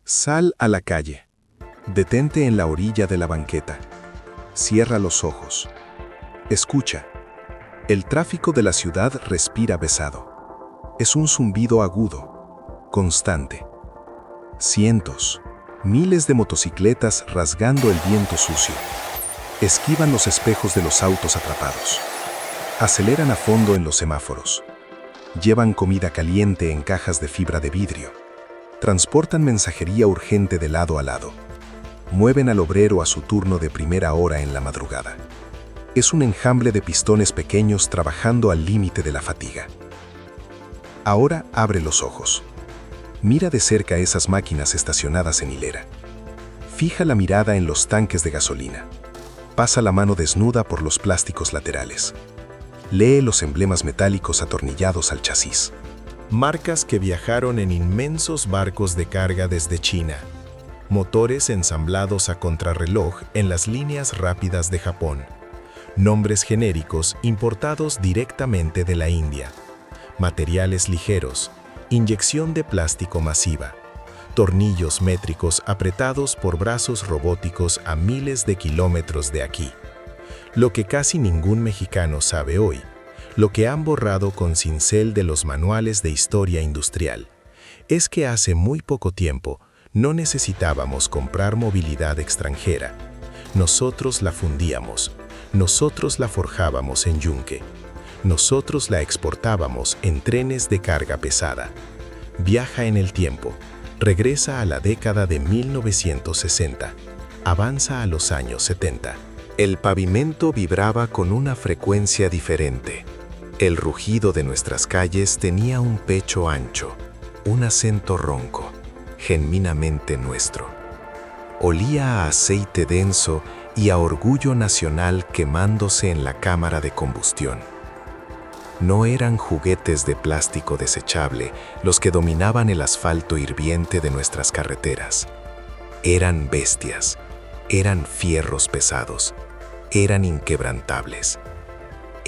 Sal a la calle. Detente en la orilla de la banqueta. Cierra los ojos. Escucha. El tráfico de la ciudad respira pesado. Es un zumbido agudo, constante. Cientos, miles de motocicletas rasgando el viento sucio. Esquivan los espejos de los autos atrapados. Aceleran a fondo en los semáforos. Llevan comida caliente en cajas de fibra de vidrio. Transportan mensajería urgente de lado a lado. Mueven al obrero a su turno de primera hora en la madrugada. Es un enjambre de pistones pequeños trabajando al límite de la fatiga. Ahora abre los ojos. Mira de cerca esas máquinas estacionadas en hilera. Fija la mirada en los tanques de gasolina. Pasa la mano desnuda por los plásticos laterales. Lee los emblemas metálicos atornillados al chasis. Marcas que viajaron en inmensos barcos de carga desde China. Motores ensamblados a contrarreloj en las líneas rápidas de Japón. Nombres genéricos importados directamente de la India. Materiales ligeros. Inyección de plástico masiva. Tornillos métricos apretados por brazos robóticos a miles de kilómetros de aquí. Lo que casi ningún mexicano sabe hoy, lo que han borrado con cincel de los manuales de historia industrial, es que hace muy poco tiempo no necesitábamos comprar movilidad extranjera. Nosotros la fundíamos, nosotros la forjábamos en yunque, nosotros la exportábamos en trenes de carga pesada. Viaja en el tiempo, regresa a la década de 1960, avanza a los años 70. El pavimento vibraba con una frecuencia diferente. El rugido de nuestras calles tenía un pecho ancho, un acento ronco, genuinamente nuestro. Olía a aceite denso y a orgullo nacional quemándose en la cámara de combustión. No eran juguetes de plástico desechable los que dominaban el asfalto hirviente de nuestras carreteras. Eran bestias, eran fierros pesados, eran inquebrantables.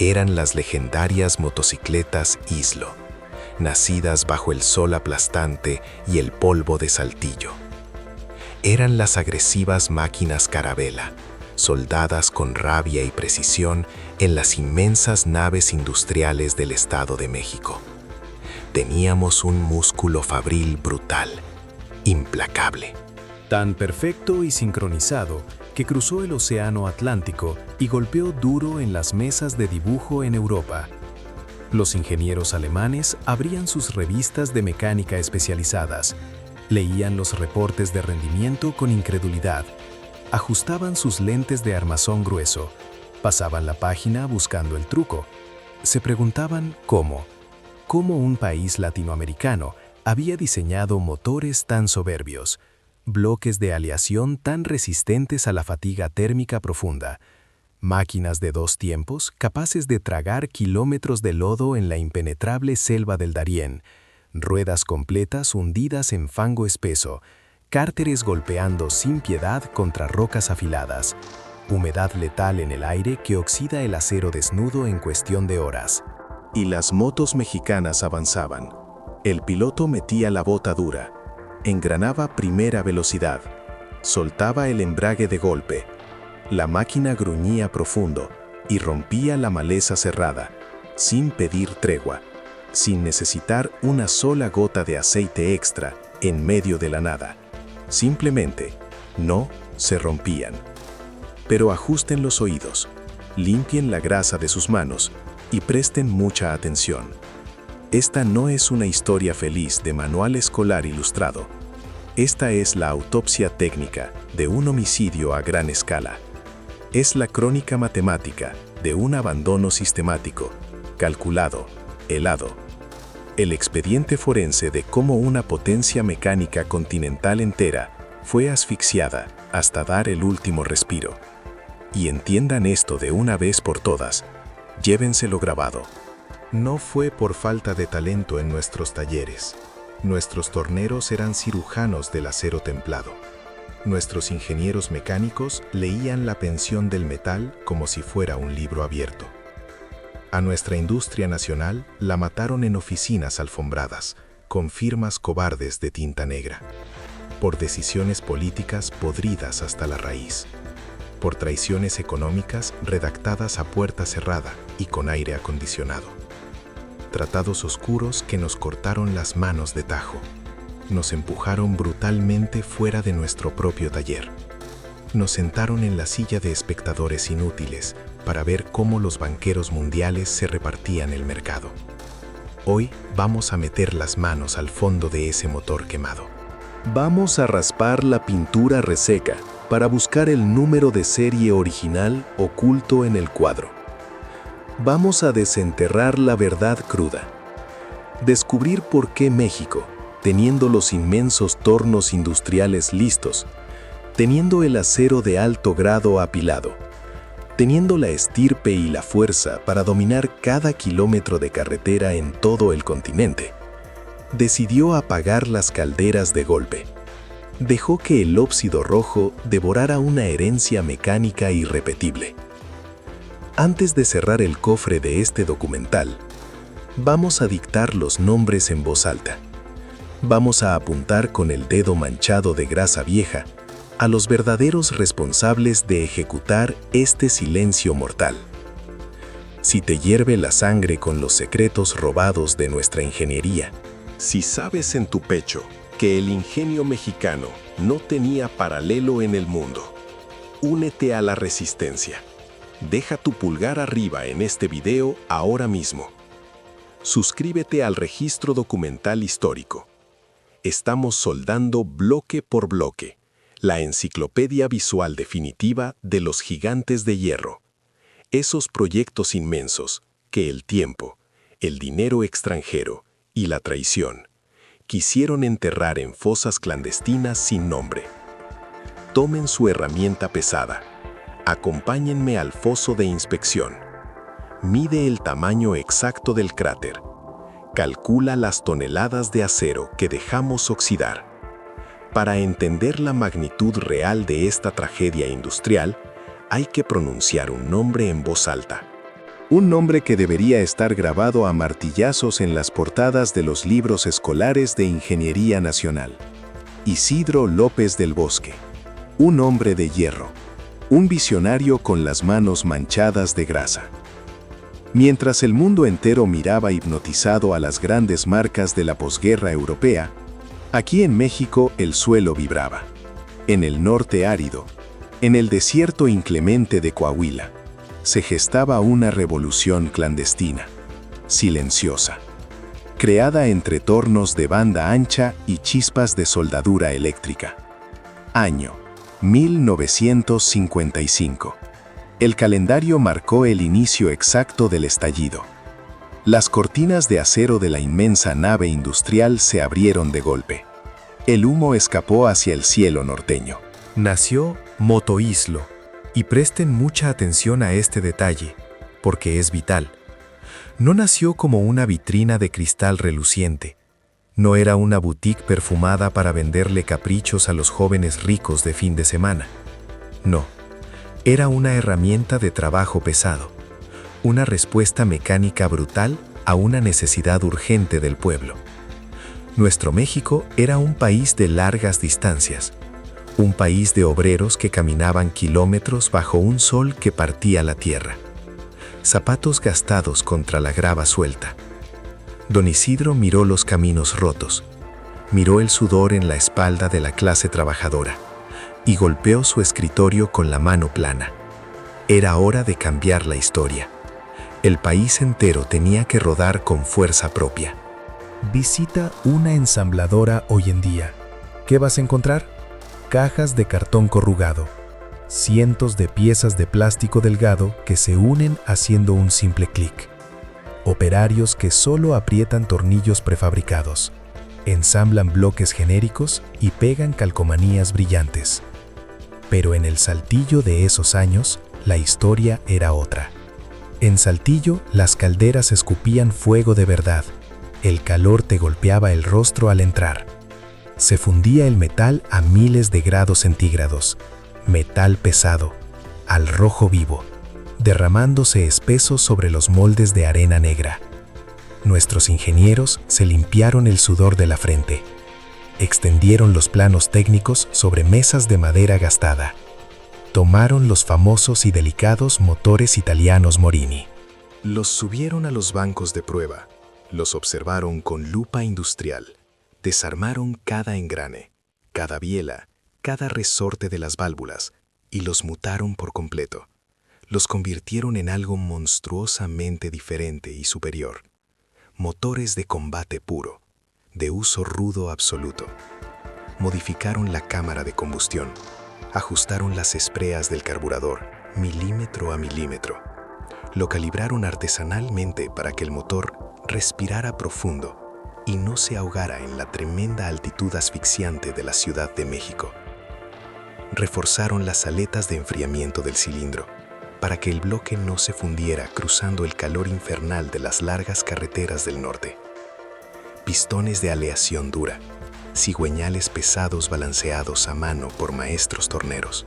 Eran las legendarias motocicletas Islo, nacidas bajo el sol aplastante y el polvo de Saltillo. Eran las agresivas máquinas Carabela, soldadas con rabia y precisión en las inmensas naves industriales del Estado de México. Teníamos un músculo fabril brutal, implacable. Tan perfecto y sincronizado que cruzó el océano Atlántico y golpeó duro en las mesas de dibujo en Europa. Los ingenieros alemanes abrían sus revistas de mecánica especializadas, leían los reportes de rendimiento con incredulidad, ajustaban sus lentes de armazón grueso, pasaban la página buscando el truco. Se preguntaban cómo un país latinoamericano había diseñado motores tan soberbios, bloques de aleación tan resistentes a la fatiga térmica profunda, máquinas de dos tiempos capaces de tragar kilómetros de lodo en la impenetrable selva del Darién, ruedas completas hundidas en fango espeso, cárteres golpeando sin piedad contra rocas afiladas, humedad letal en el aire que oxida el acero desnudo en cuestión de horas. Y las motos mexicanas avanzaban. El piloto metía la bota dura, engranaba primera velocidad, soltaba el embrague de golpe. La máquina gruñía profundo y rompía la maleza cerrada, sin pedir tregua, sin necesitar una sola gota de aceite extra en medio de la nada. Simplemente, no se rompían. Pero ajusten los oídos, limpien la grasa de sus manos y presten mucha atención. Esta no es una historia feliz de manual escolar ilustrado. Esta es la autopsia técnica de un homicidio a gran escala. Es la crónica matemática de un abandono sistemático, calculado, helado. El expediente forense de cómo una potencia mecánica continental entera fue asfixiada hasta dar el último respiro. Y entiendan esto de una vez por todas, llévenselo grabado. No fue por falta de talento en nuestros talleres. Nuestros torneros eran cirujanos del acero templado. Nuestros ingenieros mecánicos leían la pensión del metal como si fuera un libro abierto. A nuestra industria nacional la mataron en oficinas alfombradas, con firmas cobardes de tinta negra. por decisiones políticas podridas hasta la raíz, por traiciones económicas redactadas a puerta cerrada y con aire acondicionado. Tratados oscuros que nos cortaron las manos de tajo, nos empujaron brutalmente fuera de nuestro propio taller. Nos sentaron en la silla de espectadores inútiles para ver cómo los banqueros mundiales se repartían el mercado. Hoy vamos a meter las manos al fondo de ese motor quemado. Vamos a raspar la pintura reseca para buscar el número de serie original oculto en el cuadro. Vamos a desenterrar la verdad cruda. Descubrir por qué México, teniendo los inmensos tornos industriales listos, teniendo el acero de alto grado apilado, teniendo la estirpe y la fuerza para dominar cada kilómetro de carretera en todo el continente, decidió apagar las calderas de golpe. Dejó que el óxido rojo devorara una herencia mecánica irrepetible. Antes de cerrar el cofre de este documental, vamos a dictar los nombres en voz alta. Vamos a apuntar con el dedo manchado de grasa vieja a los verdaderos responsables de ejecutar este silencio mortal. Si te hierve la sangre con los secretos robados de nuestra ingeniería, si sabes en tu pecho que el ingenio mexicano no tenía paralelo en el mundo, únete a la resistencia. Deja tu pulgar arriba en este video ahora mismo. Suscríbete al registro documental histórico. Estamos soldando bloque por bloque la enciclopedia visual definitiva de los gigantes de hierro. Esos proyectos inmensos que el tiempo, el dinero extranjero y la traición quisieron enterrar en fosas clandestinas sin nombre. Tomen su herramienta pesada. Acompáñenme al foso de inspección. Mide el tamaño exacto del cráter. Calcula las toneladas de acero que dejamos oxidar. Para entender la magnitud real de esta tragedia industrial, hay que pronunciar un nombre en voz alta. Un nombre que debería estar grabado a martillazos en las portadas de los libros escolares de Ingeniería Nacional. Isidro López del Bosque. Un hombre de hierro. Un visionario con las manos manchadas de grasa. Mientras el mundo entero miraba hipnotizado a las grandes marcas de la posguerra europea, aquí en México el suelo vibraba. En el norte árido, en el desierto inclemente de Coahuila, se gestaba una revolución clandestina, silenciosa, creada entre tornos de banda ancha y chispas de soldadura eléctrica. Año 1955. El calendario marcó el inicio exacto del estallido. Las cortinas de acero de la inmensa nave industrial se abrieron de golpe. El humo escapó hacia el cielo norteño. Nació Motoislo, y presten mucha atención a este detalle, porque es vital. No nació como una vitrina de cristal reluciente. No era una boutique perfumada para venderle caprichos a los jóvenes ricos de fin de semana. No, era una herramienta de trabajo pesado, una respuesta mecánica brutal a una necesidad urgente del pueblo. Nuestro México era un país de largas distancias, un país de obreros que caminaban kilómetros bajo un sol que partía la tierra. Zapatos gastados contra la grava suelta. Don Isidro miró los caminos rotos, miró el sudor en la espalda de la clase trabajadora y golpeó su escritorio con la mano plana. Era hora de cambiar la historia. El país entero tenía que rodar con fuerza propia. Visita una ensambladora hoy en día. ¿Qué vas a encontrar? Cajas de cartón corrugado, cientos de piezas de plástico delgado que se unen haciendo un simple clic. Operarios que solo aprietan tornillos prefabricados, ensamblan bloques genéricos y pegan calcomanías brillantes. Pero en el Saltillo de esos años, la historia era otra. En Saltillo, las calderas escupían fuego de verdad. El calor te golpeaba el rostro al entrar. Se fundía el metal a miles de grados centígrados. Metal pesado, al rojo vivo, derramándose espeso sobre los moldes de arena negra. Nuestros ingenieros se limpiaron el sudor de la frente. extendieron los planos técnicos sobre mesas de madera gastada. Tomaron los famosos y delicados motores italianos Morini. Los subieron a los bancos de prueba, los observaron con lupa industrial, desarmaron cada engrane, cada biela, cada resorte de las válvulas y los mutaron por completo. Los convirtieron en algo monstruosamente diferente y superior. Motores de combate puro, de uso rudo absoluto. Modificaron la cámara de combustión, ajustaron las espreas del carburador milímetro a milímetro. Lo calibraron artesanalmente para que el motor respirara profundo y no se ahogara en la tremenda altitud asfixiante de la Ciudad de México. Reforzaron las aletas de enfriamiento del cilindro para que el bloque no se fundiera cruzando el calor infernal de las largas carreteras del norte. Pistones de aleación dura, cigüeñales pesados balanceados a mano por maestros torneros.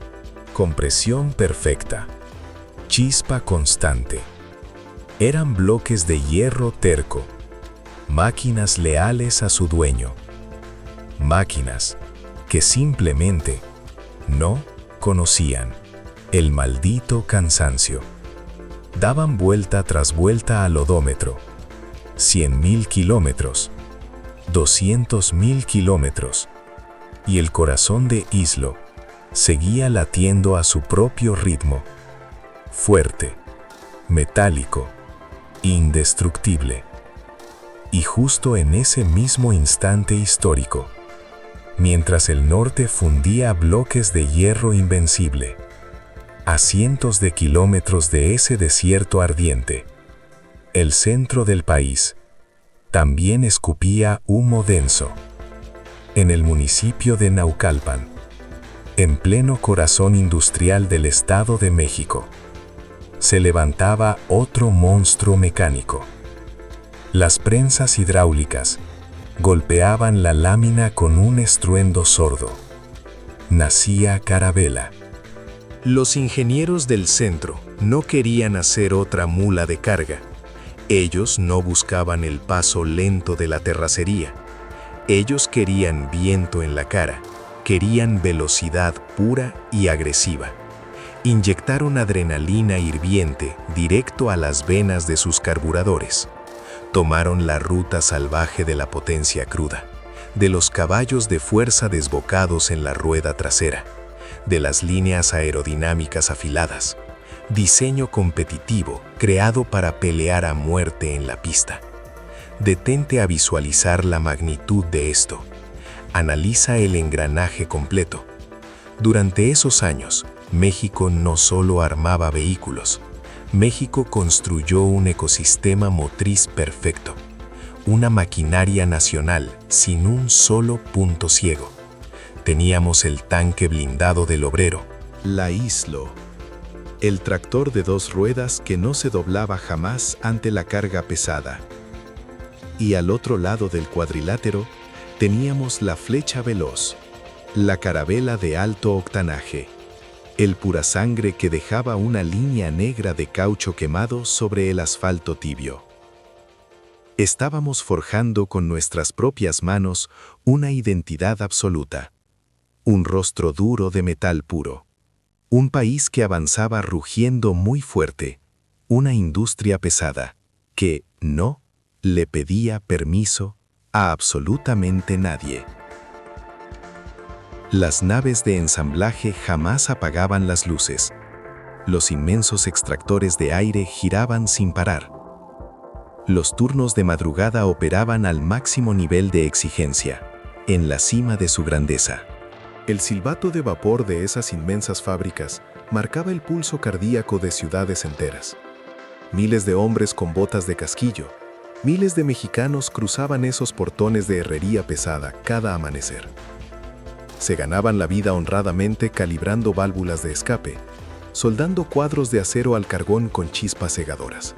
Compresión perfecta. Chispa constante. Eran bloques de hierro terco. Máquinas leales a su dueño. Máquinas que simplemente no conocían el maldito cansancio. Daban vuelta tras vuelta al odómetro. 100.000 kilómetros. 200.000 kilómetros. Y el corazón de Islo seguía latiendo a su propio ritmo. Fuerte, metálico, indestructible. Y justo en ese mismo instante histórico, mientras el norte fundía bloques de hierro invencible, a cientos de kilómetros de ese desierto ardiente, el centro del país también escupía humo denso. En el municipio de Naucalpan, en pleno corazón industrial del Estado de México, se levantaba otro monstruo mecánico. Las prensas hidráulicas golpeaban la lámina con un estruendo sordo. Nacía Carabela. Los ingenieros del centro no querían hacer otra mula de carga. Ellos no buscaban el paso lento de la terracería. Ellos querían viento en la cara, querían velocidad pura y agresiva. Inyectaron adrenalina hirviente directo a las venas de sus carburadores. Tomaron la ruta salvaje de la potencia cruda, de los caballos de fuerza desbocados en la rueda trasera, de las líneas aerodinámicas afiladas, diseño competitivo creado para pelear a muerte en la pista. Detente a visualizar la magnitud de esto. Analiza el engranaje completo. Durante esos años, México no solo armaba vehículos, México construyó un ecosistema motriz perfecto, una maquinaria nacional sin un solo punto ciego. Teníamos el tanque blindado del obrero, la Islo, el tractor de 2 ruedas que no se doblaba jamás ante la carga pesada. Y al otro lado del cuadrilátero teníamos la flecha veloz, la Carabela de alto octanaje, el purasangre que dejaba una línea negra de caucho quemado sobre el asfalto tibio. Estábamos forjando con nuestras propias manos una identidad absoluta, un rostro duro de metal puro, un país que avanzaba rugiendo muy fuerte, una industria pesada que no le pedía permiso a absolutamente nadie. Las naves de ensamblaje jamás apagaban las luces. Los inmensos extractores de aire giraban sin parar. Los turnos de madrugada operaban al máximo nivel de exigencia, en la cima de su grandeza. El silbato de vapor de esas inmensas fábricas marcaba el pulso cardíaco de ciudades enteras. Miles de hombres con botas de casquillo, miles de mexicanos cruzaban esos portones de herrería pesada cada amanecer. Se ganaban la vida honradamente calibrando válvulas de escape, soldando cuadros de acero al cargón con chispas cegadoras.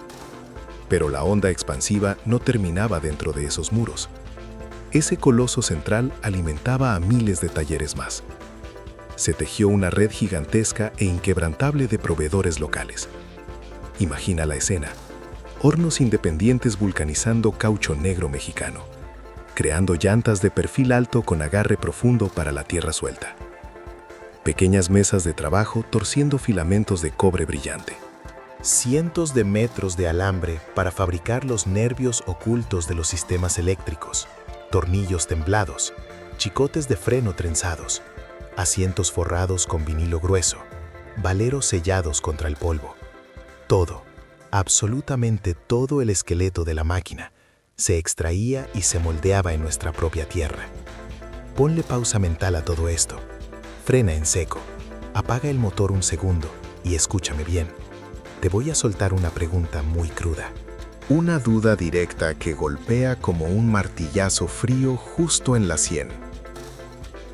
Pero la onda expansiva no terminaba dentro de esos muros. Ese coloso central alimentaba a miles de talleres más. Se tejió una red gigantesca e inquebrantable de proveedores locales. Imagina la escena: hornos independientes vulcanizando caucho negro mexicano, creando llantas de perfil alto con agarre profundo para la tierra suelta. Pequeñas mesas de trabajo torciendo filamentos de cobre brillante. Cientos de metros de alambre para fabricar los nervios ocultos de los sistemas eléctricos, tornillos temblados, chicotes de freno trenzados, asientos forrados con vinilo grueso, valeros sellados contra el polvo. Todo, absolutamente todo el esqueleto de la máquina, se extraía y se moldeaba en nuestra propia tierra. Ponle pausa mental a todo esto. Frena en seco, apaga el motor un segundo y escúchame bien. Te voy a soltar una pregunta muy cruda. Una duda directa que golpea como un martillazo frío justo en la sien.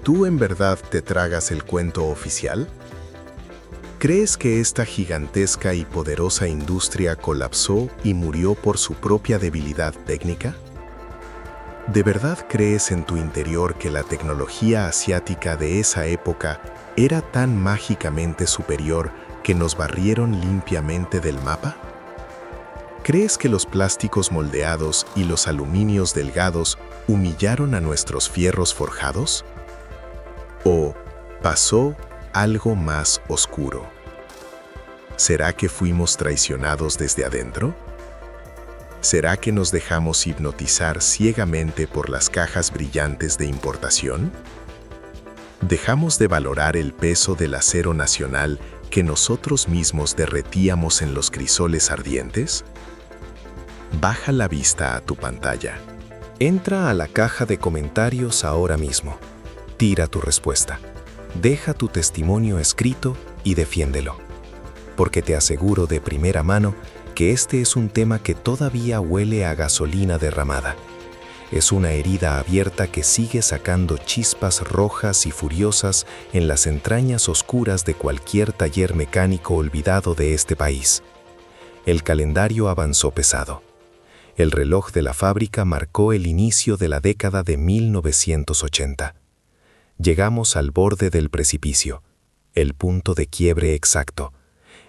¿Tú en verdad te tragas el cuento oficial? ¿Crees que esta gigantesca y poderosa industria colapsó y murió por su propia debilidad técnica? ¿De verdad crees en tu interior que la tecnología asiática de esa época era tan mágicamente superior que nos barrieron limpiamente del mapa? ¿Crees que los plásticos moldeados y los aluminios delgados humillaron a nuestros fierros forjados? ¿O pasó algo más oscuro? ¿Será que fuimos traicionados desde adentro? ¿Será que nos dejamos hipnotizar ciegamente por las cajas brillantes de importación? ¿Dejamos de valorar el peso del acero nacional que nosotros mismos derretíamos en los crisoles ardientes? Baja la vista a tu pantalla. Entra a la caja de comentarios ahora mismo. Tira tu respuesta. Deja tu testimonio escrito y defiéndelo. Porque te aseguro de primera mano que este es un tema que todavía huele a gasolina derramada. Es una herida abierta que sigue sacando chispas rojas y furiosas en las entrañas oscuras de cualquier taller mecánico olvidado de este país. El calendario avanzó pesado. El reloj de la fábrica marcó el inicio de la década de 1980. Llegamos al borde del precipicio, el punto de quiebre exacto,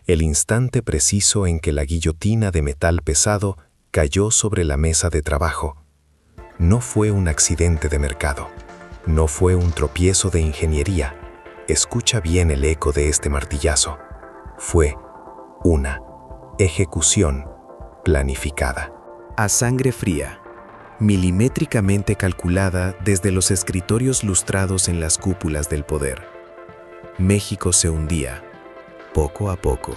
el instante preciso en que la guillotina de metal pesado cayó sobre la mesa de trabajo. No fue un accidente de mercado, no fue un tropiezo de ingeniería. Escucha bien el eco de este martillazo. Fue una ejecución planificada. A sangre fría, milimétricamente calculada desde los escritorios lustrados en las cúpulas del poder. México se hundía, poco a poco,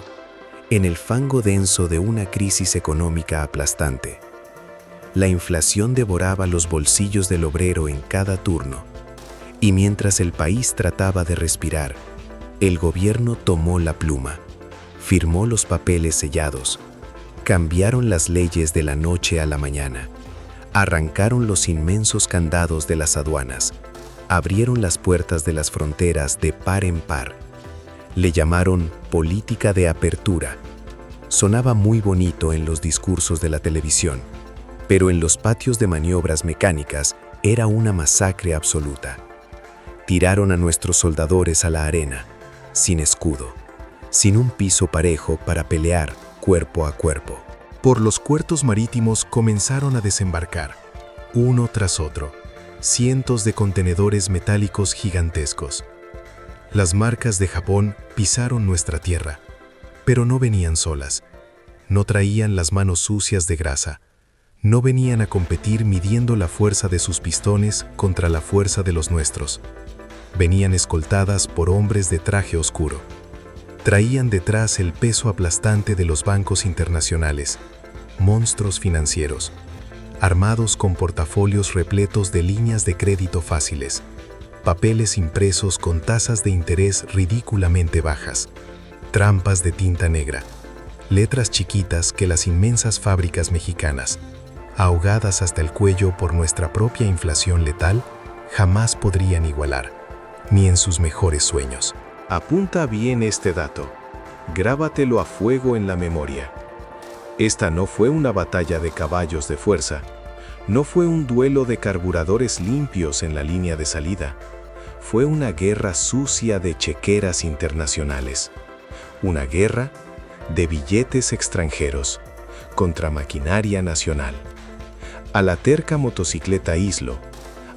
en el fango denso de una crisis económica aplastante. La inflación devoraba los bolsillos del obrero en cada turno, y mientras el país trataba de respirar, el gobierno tomó la pluma, firmó los papeles sellados, cambiaron las leyes de la noche a la mañana, arrancaron los inmensos candados de las aduanas, abrieron las puertas de las fronteras de par en par. Le llamaron política de apertura. Sonaba muy bonito en los discursos de la televisión, pero en los patios de maniobras mecánicas era una masacre absoluta. Tiraron a nuestros soldadores a la arena, sin escudo, sin un piso parejo para pelear cuerpo a cuerpo. Por los puertos marítimos comenzaron a desembarcar, uno tras otro, cientos de contenedores metálicos gigantescos. Las marcas de Japón pisaron nuestra tierra, pero no venían solas. No traían las manos sucias de grasa. No venían a competir midiendo la fuerza de sus pistones contra la fuerza de los nuestros. Venían escoltadas por hombres de traje oscuro. Traían detrás el peso aplastante de los bancos internacionales, monstruos financieros, armados con portafolios repletos de líneas de crédito fáciles, papeles impresos con tasas de interés ridículamente bajas, trampas de tinta negra, letras chiquitas que las inmensas fábricas mexicanas, ahogadas hasta el cuello por nuestra propia inflación letal, jamás podrían igualar, ni en sus mejores sueños. Apunta bien este dato. Grábatelo a fuego en la memoria. Esta no fue una batalla de caballos de fuerza. No fue un duelo de carburadores limpios en la línea de salida. Fue una guerra sucia de chequeras internacionales. Una guerra de billetes extranjeros contra maquinaria nacional. A la terca motocicleta Islo,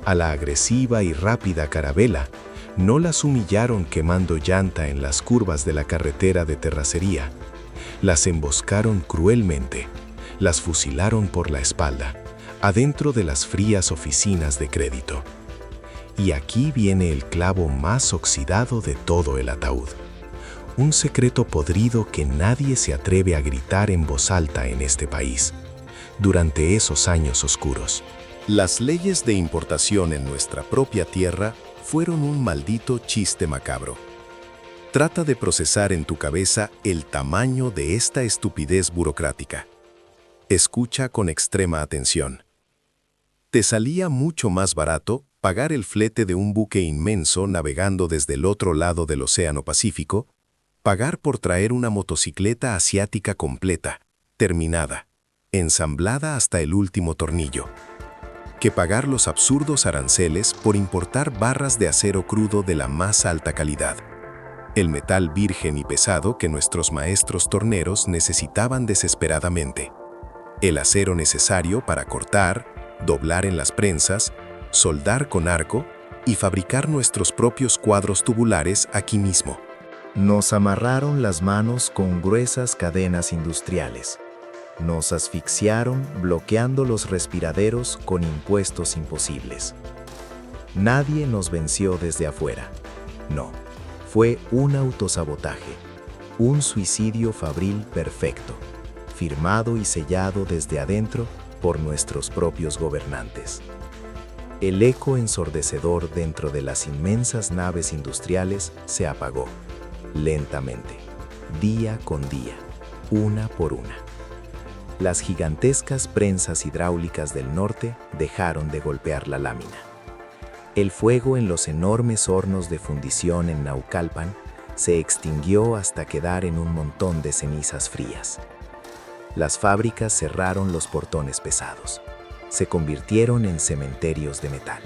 A la agresiva y rápida carabela, no las humillaron quemando llanta en las curvas de la carretera de terracería. Las emboscaron cruelmente, las fusilaron por la espalda, adentro de las frías oficinas de crédito. Y aquí viene el clavo más oxidado de todo el ataúd. Un secreto podrido que nadie se atreve a gritar en voz alta en este país, durante esos años oscuros. Las leyes de importación en nuestra propia tierra fueron un maldito chiste macabro. Trata de procesar en tu cabeza el tamaño de esta estupidez burocrática. Escucha con extrema atención. Te salía mucho más barato pagar el flete de un buque inmenso navegando desde el otro lado del Océano Pacífico, pagar por traer una motocicleta asiática completa, terminada, ensamblada hasta el último tornillo, que pagar los absurdos aranceles por importar barras de acero crudo de la más alta calidad, el metal virgen y pesado que nuestros maestros torneros necesitaban desesperadamente, el acero necesario para cortar, doblar en las prensas, soldar con arco y fabricar nuestros propios cuadros tubulares aquí mismo. Nos amarraron las manos con gruesas cadenas industriales. Nos asfixiaron bloqueando los respiraderos con impuestos imposibles. Nadie nos venció desde afuera. No, fue un autosabotaje, un suicidio fabril perfecto, firmado y sellado desde adentro por nuestros propios gobernantes. El eco ensordecedor dentro de las inmensas naves industriales se apagó, lentamente, día con día, una por una. Las gigantescas prensas hidráulicas del norte dejaron de golpear la lámina. El fuego en los enormes hornos de fundición en Naucalpan se extinguió hasta quedar en un montón de cenizas frías. Las fábricas cerraron los portones pesados. Se convirtieron en cementerios de metal.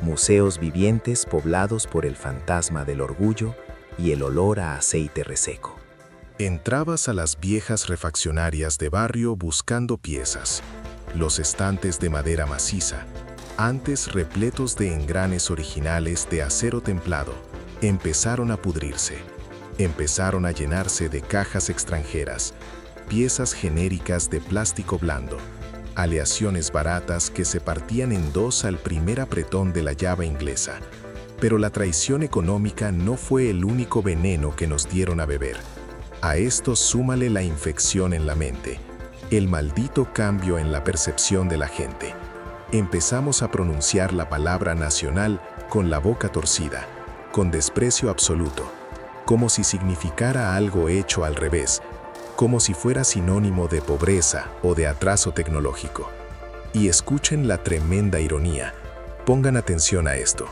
Museos vivientes poblados por el fantasma del orgullo y el olor a aceite reseco. Entrabas a las viejas refaccionarias de barrio buscando piezas. Los estantes de madera maciza, antes repletos de engranes originales de acero templado, empezaron a pudrirse. Empezaron a llenarse de cajas extranjeras, piezas genéricas de plástico blando, aleaciones baratas que se partían en dos al primer apretón de la llave inglesa. Pero la traición económica no fue el único veneno que nos dieron a beber. A esto súmale la infección en la mente, el maldito cambio en la percepción de la gente. Empezamos a pronunciar la palabra nacional con la boca torcida, con desprecio absoluto, como si significara algo hecho al revés, como si fuera sinónimo de pobreza o de atraso tecnológico. Y escuchen la tremenda ironía. Pongan atención a esto.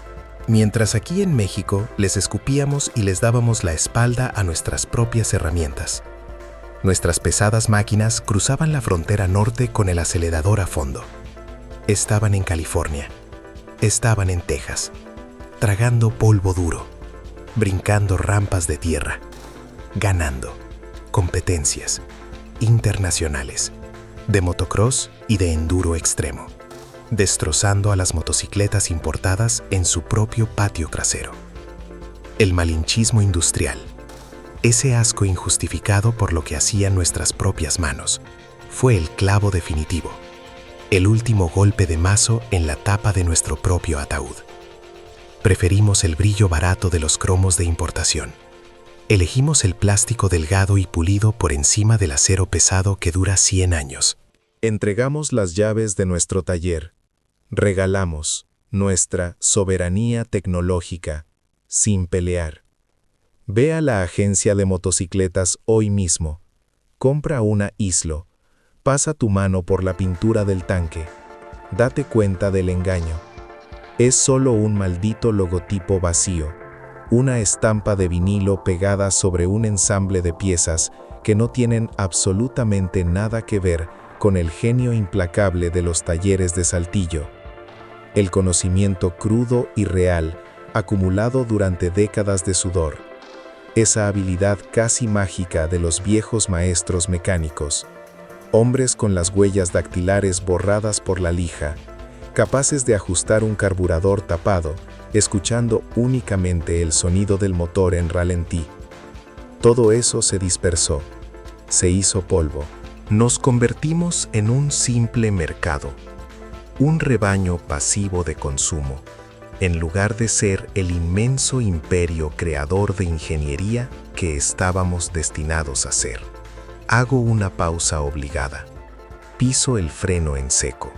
Mientras aquí en México les escupíamos y les dábamos la espalda a nuestras propias herramientas. Nuestras pesadas máquinas cruzaban la frontera norte con el acelerador a fondo. Estaban en California, estaban en Texas, tragando polvo duro, brincando rampas de tierra, ganando competencias internacionales de motocross y de enduro extremo, destrozando a las motocicletas importadas en su propio patio trasero. El malinchismo industrial, ese asco injustificado por lo que hacían nuestras propias manos, fue el clavo definitivo, el último golpe de mazo en la tapa de nuestro propio ataúd. Preferimos el brillo barato de los cromos de importación. Elegimos el plástico delgado y pulido por encima del acero pesado que dura 100 años. Entregamos las llaves de nuestro taller. Regalamos nuestra soberanía tecnológica sin pelear. Ve a la agencia de motocicletas hoy mismo. Compra una Islo. Pasa tu mano por la pintura del tanque. Date cuenta del engaño. Es solo un maldito logotipo vacío. Una estampa de vinilo pegada sobre un ensamble de piezas que no tienen absolutamente nada que ver con el genio implacable de los talleres de Saltillo. El conocimiento crudo y real, acumulado durante décadas de sudor. Esa habilidad casi mágica de los viejos maestros mecánicos. Hombres con las huellas dactilares borradas por la lija, capaces de ajustar un carburador tapado, escuchando únicamente el sonido del motor en ralentí. Todo eso se dispersó, se hizo polvo. Nos convertimos en un simple mercado, un rebaño pasivo de consumo, en lugar de ser el inmenso imperio creador de ingeniería que estábamos destinados a ser. Hago una pausa obligada. Piso el freno en seco.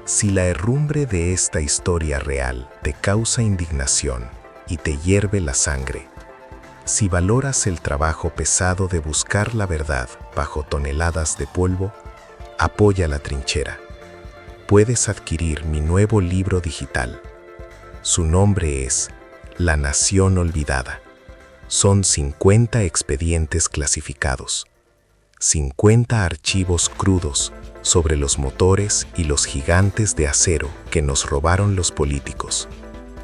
Si la herrumbre de esta historia real te causa indignación y te hierve la sangre, si valoras el trabajo pesado de buscar la verdad bajo toneladas de polvo, apoya la trinchera. Puedes adquirir mi nuevo libro digital. Su nombre es La Nación Olvidada. Son 50 expedientes clasificados, 50 archivos crudos sobre los motores y los gigantes de acero que nos robaron los políticos.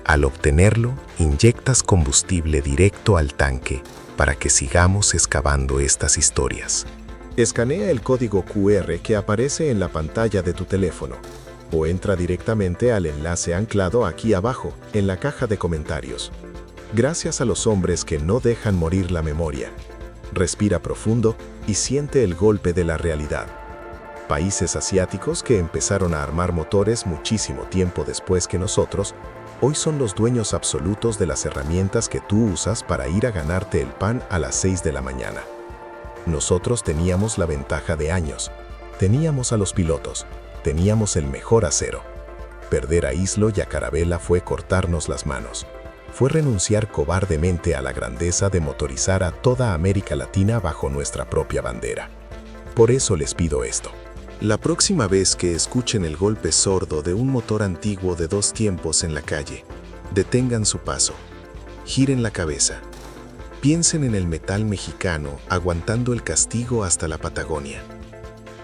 Al obtenerlo, inyectas combustible directo al tanque para que sigamos excavando estas historias. Escanea el código QR que aparece en la pantalla de tu teléfono o entra directamente al enlace anclado aquí abajo, en la caja de comentarios. Gracias a los hombres que no dejan morir la memoria. Respira profundo y siente el golpe de la realidad. Países asiáticos que empezaron a armar motores muchísimo tiempo después que nosotros, hoy son los dueños absolutos de las herramientas que tú usas para ir a ganarte el pan a las 6 de la mañana. Nosotros teníamos la ventaja de años. Teníamos a los pilotos. Teníamos el mejor acero. Perder a Islo y a Carabela fue cortarnos las manos. Fue renunciar cobardemente a la grandeza de motorizar a toda América Latina bajo nuestra propia bandera. Por eso les pido esto. La próxima vez que escuchen el golpe sordo de un motor antiguo de 2 tiempos en la calle, detengan su paso, giren la cabeza, piensen en el metal mexicano aguantando el castigo hasta la Patagonia.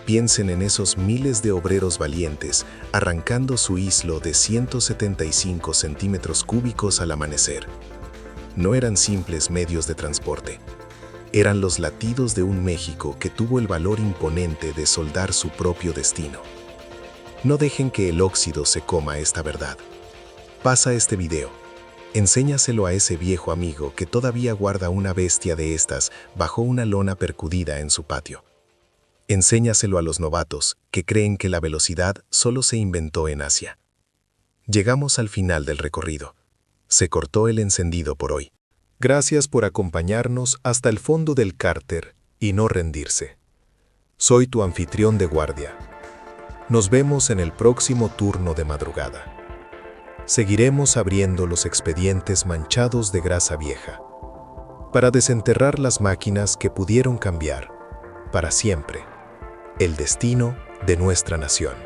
Piensen en esos miles de obreros valientes arrancando su islo de 175 centímetros cúbicos al amanecer. No eran simples medios de transporte. Eran los latidos de un México que tuvo el valor imponente de soldar su propio destino. No dejen que el óxido se coma esta verdad. Pasa este video. Enséñaselo a ese viejo amigo que todavía guarda una bestia de estas bajo una lona percudida en su patio. Enséñaselo a los novatos que creen que la velocidad solo se inventó en Asia. Llegamos al final del recorrido. Se cortó el encendido por hoy. Gracias por acompañarnos hasta el fondo del cárter y no rendirse. Soy tu anfitrión de guardia. Nos vemos en el próximo turno de madrugada. Seguiremos abriendo los expedientes manchados de grasa vieja para desenterrar las máquinas que pudieron cambiar, para siempre, el destino de nuestra nación.